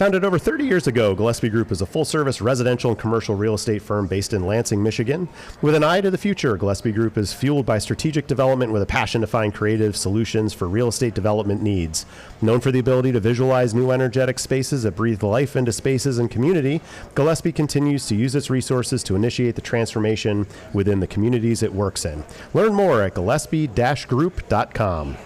Founded over 30 years ago, Gillespie Group is a full-service residential and commercial real estate firm based in Lansing, Michigan. With an eye to the future, Gillespie Group is fueled by strategic development with a passion to find creative solutions for real estate development needs. Known for the ability to visualize new energetic spaces that breathe life into spaces and community, Gillespie continues to use its resources to initiate the transformation within the communities it works in. Learn more at gillespie-group.com.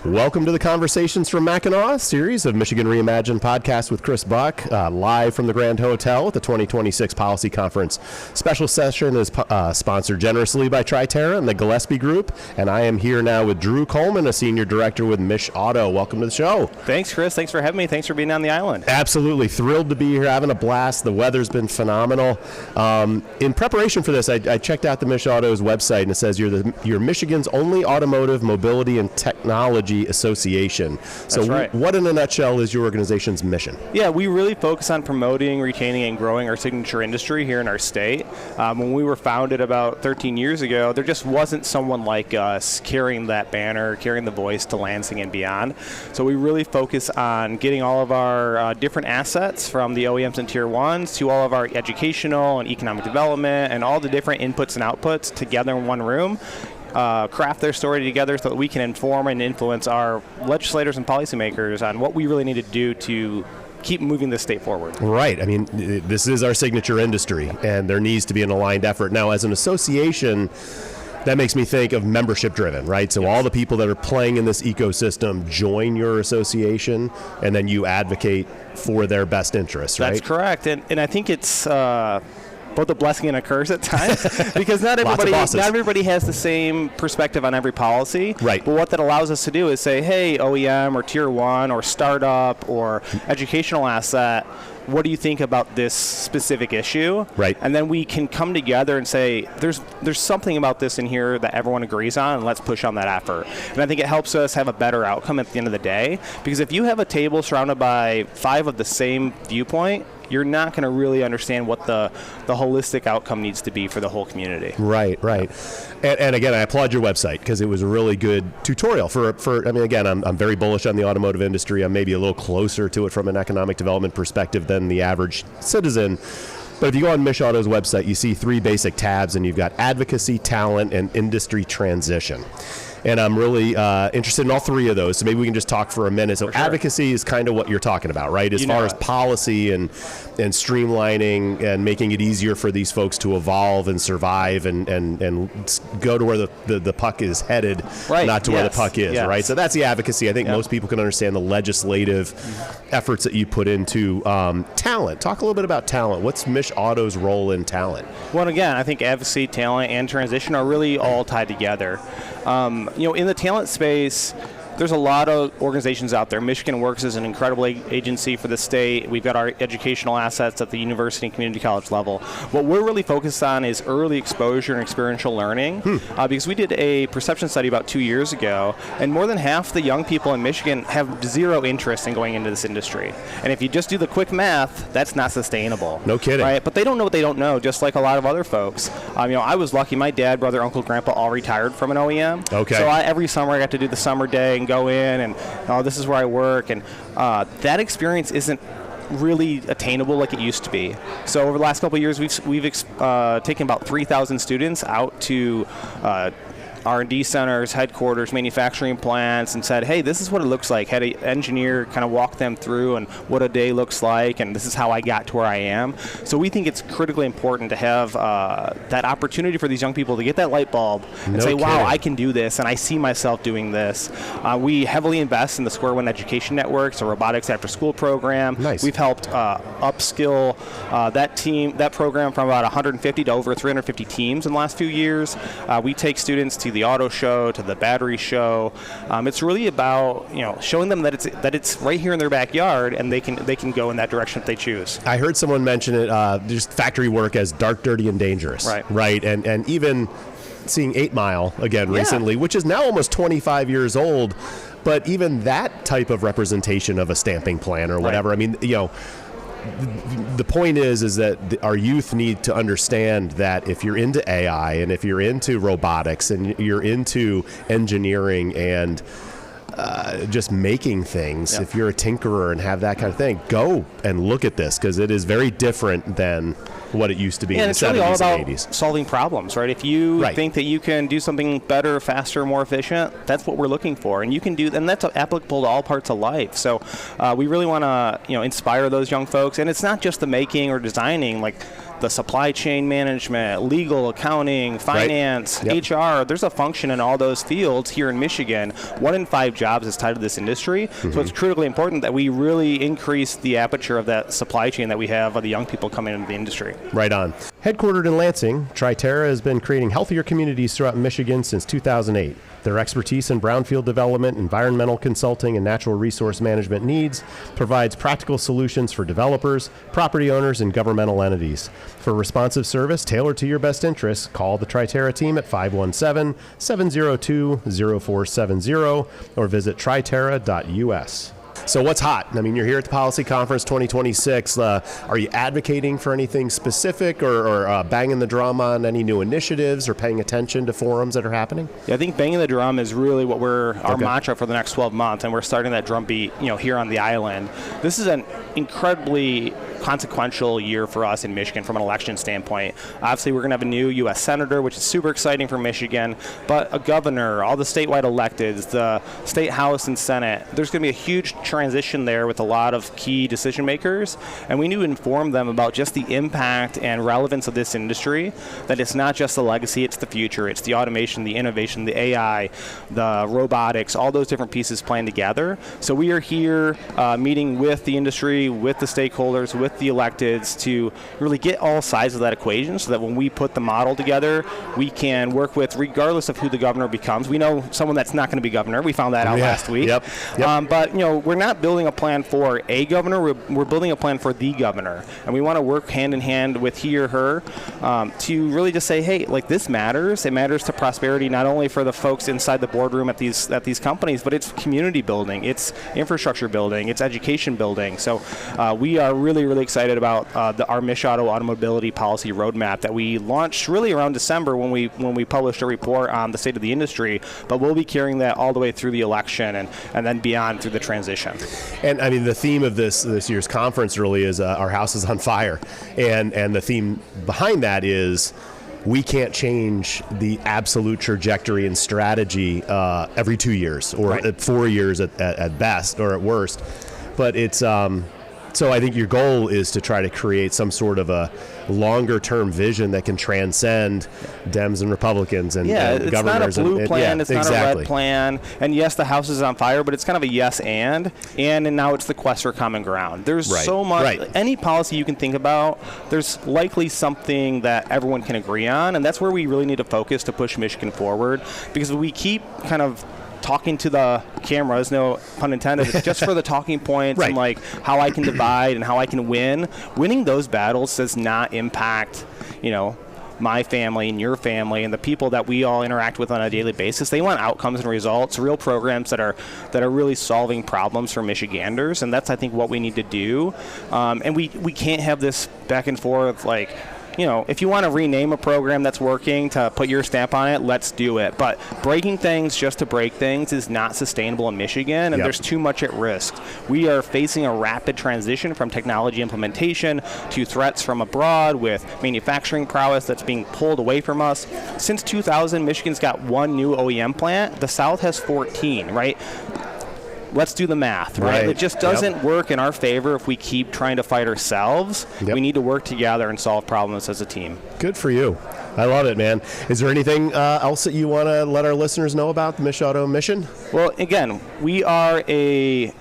Welcome to the Conversations from Mackinac series of Michigan Reimagined podcast with Chris Buck, live from the Grand Hotel at the 2026 Policy Conference. Special session is sponsored generously by Triterra and the Gillespie Group, and I am here now with Drew Coleman, a senior director with MichAuto. Welcome to the show. Thanks, Chris. Thanks for having me. Thanks for being on the island. Absolutely. Thrilled to be here, having a blast. The weather's been phenomenal. In preparation for this, I checked out the MichAuto's website, and it says you're Michigan's only automotive mobility and technology association. So That's right. What in a nutshell is your organization's mission? Yeah, we really focus on promoting, retaining, and growing our signature industry here in our state. When we were founded about 13 years ago, there just wasn't someone like us carrying that banner, carrying the voice to Lansing and beyond. So we really focus on getting all of our different assets from the OEMs and Tier 1s to all of our educational and economic development and all the different inputs and outputs together in one room. Craft their story together so that we can inform and influence our legislators and policymakers on what we really need to do to keep moving this state forward. Right. I mean, this is our signature industry, and there needs to be an aligned effort. Now, as an association, that makes me think of membership driven, right? So all the people that are playing in this ecosystem join your association, and then you advocate for their best interests, right? That's correct. And I think it's both a blessing and a curse at times because not everybody has the same perspective on every policy. Right. But what that allows us to do is say, hey, OEM or Tier 1 or startup or educational asset, what do you think about this specific issue? Right. And then we can come together and say, there's something about this in here that everyone agrees on, and let's push on that effort. And I think it helps us have a better outcome at the end of the day, because if you have a table surrounded by 5 of the same viewpoint, you're not going to really understand what the holistic outcome needs to be for the whole community. Right. And again, I applaud your website because it was a really good tutorial for I mean, again, I'm very bullish on the automotive industry. I'm maybe a little closer to it from an economic development perspective than the average citizen. But if you go on MichAuto's website, you see 3 basic tabs, and you've got advocacy, talent, and industry transition. And I'm really interested in all 3 of those, so maybe we can just talk for a minute. So advocacy is kind of what you're talking about, right? As far as policy and streamlining and making it easier for these folks to evolve and survive and go to where the puck is headed, not to where the puck is, right? So that's the advocacy. I think most people can understand the legislative efforts that you put into talent. Talk a little bit about talent. What's MichAuto's role in talent? Well, again, I think advocacy, talent, and transition are really all tied together. In the talent space, there's a lot of organizations out there. Michigan Works is an incredible agency for the state. We've got our educational assets at the university and community college level. What we're really focused on is early exposure and experiential learning, because we did a perception study about 2 years ago, and more than half the young people in Michigan have 0 interest in going into this industry. And if you just do the quick math, that's not sustainable. No kidding. Right? But they don't know what they don't know, just like a lot of other folks. I was lucky. My dad, brother, uncle, grandpa all retired from an OEM. Okay. So every summer I got to do the summer day and go in and this is where I work, and that experience isn't really attainable like it used to be. So over the last couple of years, we've taken about 3,000 students out to R&D centers, headquarters, manufacturing plants, and said, hey, this is what it looks like. Had an engineer kind of walk them through and what a day looks like, and this is how I got to where I am. So we think it's critically important to have that opportunity for these young people to get that light bulb and say, wow, I can do this, and I see myself doing this. We heavily invest in the Square One Education Network, so robotics after school program. Nice. We've helped upskill that program from about 150 to over 350 teams in the last few years. We take students to the auto show, to the battery show. It's really about showing them that it's right here in their backyard, and they can go in that direction if they choose. I heard someone mention it, just factory work as dark, dirty, and dangerous. Right. And even seeing 8 Mile again recently, which is now almost 25 years old, but even that type of representation of a stamping plan or whatever. I mean, the point is that our youth need to understand that if you're into AI and if you're into robotics and you're into engineering and just making things, if you're a tinkerer and have that kind of thing, go and look at this, because it is very different than what it used to be in the 70s really all about and 80s. Solving problems, right? If you think that you can do something better, faster, more efficient, that's what we're looking for, and you can do, and that's applicable to all parts of life. So we really want to, inspire those young folks, and it's not just the making or designing, like the supply chain management, legal, accounting, finance, HR. There's a function in all those fields here in Michigan. 1 in 5 jobs is tied to this industry. So it's critically important that we really increase the aperture of that supply chain that we have of the young people coming into the industry. Right on. Headquartered in Lansing, Triterra has been creating healthier communities throughout Michigan since 2008. Their expertise in brownfield development, environmental consulting, and natural resource management needs provides practical solutions for developers, property owners, and governmental entities. For responsive service tailored to your best interests, call the Triterra team at 517-702-0470 or visit triterra.us. So what's hot? I mean, you're here at the Policy Conference 2026. Are you advocating for anything specific or banging the drum on any new initiatives or paying attention to forums that are happening? Yeah, I think banging the drum is really what our mantra for the next 12 months, and we're starting that drumbeat, here on the island. This is an incredibly consequential year for us in Michigan from an election standpoint. Obviously, we're going to have a new U.S. Senator, which is super exciting for Michigan, but a governor, all the statewide electeds, the state House and Senate. There's going to be a huge transition there with a lot of key decision makers, and we need to inform them about just the impact and relevance of this industry, that it's not just the legacy, it's the future, it's the automation, the innovation, the AI, the robotics, all those different pieces playing together. So we are here meeting with the industry, with the stakeholders, with the electeds to really get all sides of that equation so that when we put the model together, we can work with, regardless of who the governor becomes. We know someone that's not going to be governor. We found that out last week. Yep. But, we're not building a plan for a governor. We're building a plan for the governor. And we want to work hand in hand with he or her to really just say, hey, like, this matters. It matters to prosperity, not only for the folks inside the boardroom at these companies, but it's community building, it's infrastructure building, it's education building. So we are really, really excited about our MichAuto automobility policy roadmap that we launched really around December when we published a report on the state of the industry, but we'll be carrying that all the way through the election and then beyond through the transition. And I mean, the theme of this year's conference really is our house is on fire, and the theme behind that is we can't change the absolute trajectory and strategy every 2 years or 4 years at best or at worst, but it's so I think your goal is to try to create some sort of a longer-term vision that can transcend Dems and Republicans and it's governors. Not a blue plan, it's exactly. not a red plan. And yes, the house is on fire, but it's kind of a yes and now it's the quest for common ground. There's so much, any policy you can think about, there's likely something that everyone can agree on, and that's where we really need to focus to push Michigan forward, because we keep kind of talking to the cameras, no pun intended, just for the talking points and like how I can divide and how I can win. Winning those battles does not impact, my family and your family and the people that we all interact with on a daily basis. They want outcomes and results, real programs that are really solving problems for Michiganders, and that's, I think, what we need to do. And we can't have this back and forth, like, if you want to rename a program that's working to put your stamp on it, let's do it. But breaking things just to break things is not sustainable in Michigan, and there's too much at risk. We are facing a rapid transition from technology implementation to threats from abroad with manufacturing prowess that's being pulled away from us. Since 2000, Michigan's got 1 new OEM plant. The South has 14, right? Let's do the math, right? It just doesn't work in our favor if we keep trying to fight ourselves. We need to work together and solve problems as a team. Good for you. I love it, man. Is there anything else that you want to let our listeners know about the MichAuto mission? Well, again, we are a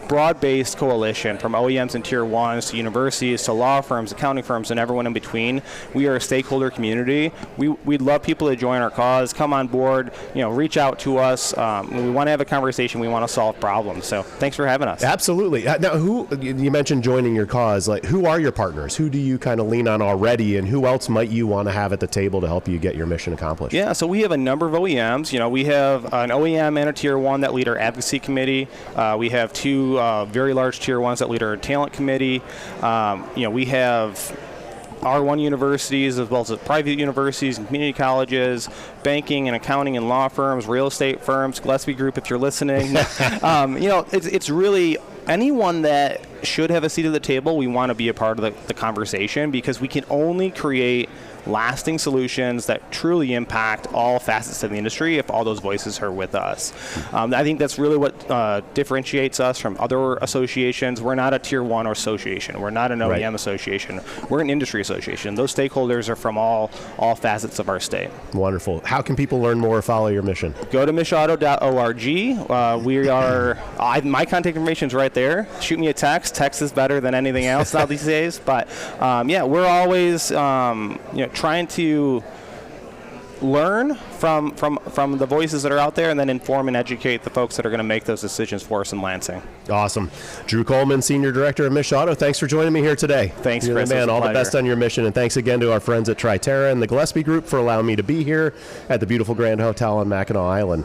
broad-based coalition from OEMs and Tier 1s to universities to law firms, accounting firms, and everyone in between. We are a stakeholder community. We'd love people to join our cause, come on board, reach out to us. We want to have a conversation. We want to solve problems. So thanks for having us. Absolutely. Now, you mentioned joining your cause. Like, who are your partners? Who do you kind of lean on already, and who else might you want to have at the table to help you get your mission accomplished? Yeah, so we have a number of OEMs. We have an OEM and a Tier 1 that lead our advocacy committee. We have 2 very large Tier 1s that lead our talent committee. We have R1 universities as well as private universities and community colleges, banking and accounting and law firms, real estate firms, Gillespie Group if you're listening. It's really anyone that should have a seat at the table. We want to be a part of the conversation, because we can only create lasting solutions that truly impact all facets of the industry if all those voices are with us. I think that's really what differentiates us from other associations. We're not a tier 1 association. We're not an OEM association. We're an industry association. Those stakeholders are from all facets of our state. Wonderful. How can people learn more or follow your mission? Go to michauto.org. We are, my contact information is right there. Shoot me a text. Text is better than anything else now these days. But we're always trying to learn from the voices that are out there, and then inform and educate the folks that are going to make those decisions for us in Lansing. Awesome. Drew Coleman, Senior Director of MichAuto, thanks for joining me here today. Thanks, You're Chris. the man. All the best on your mission, and thanks again to our friends at Triterra and the Gillespie Group for allowing me to be here at the beautiful Grand Hotel on Mackinac Island.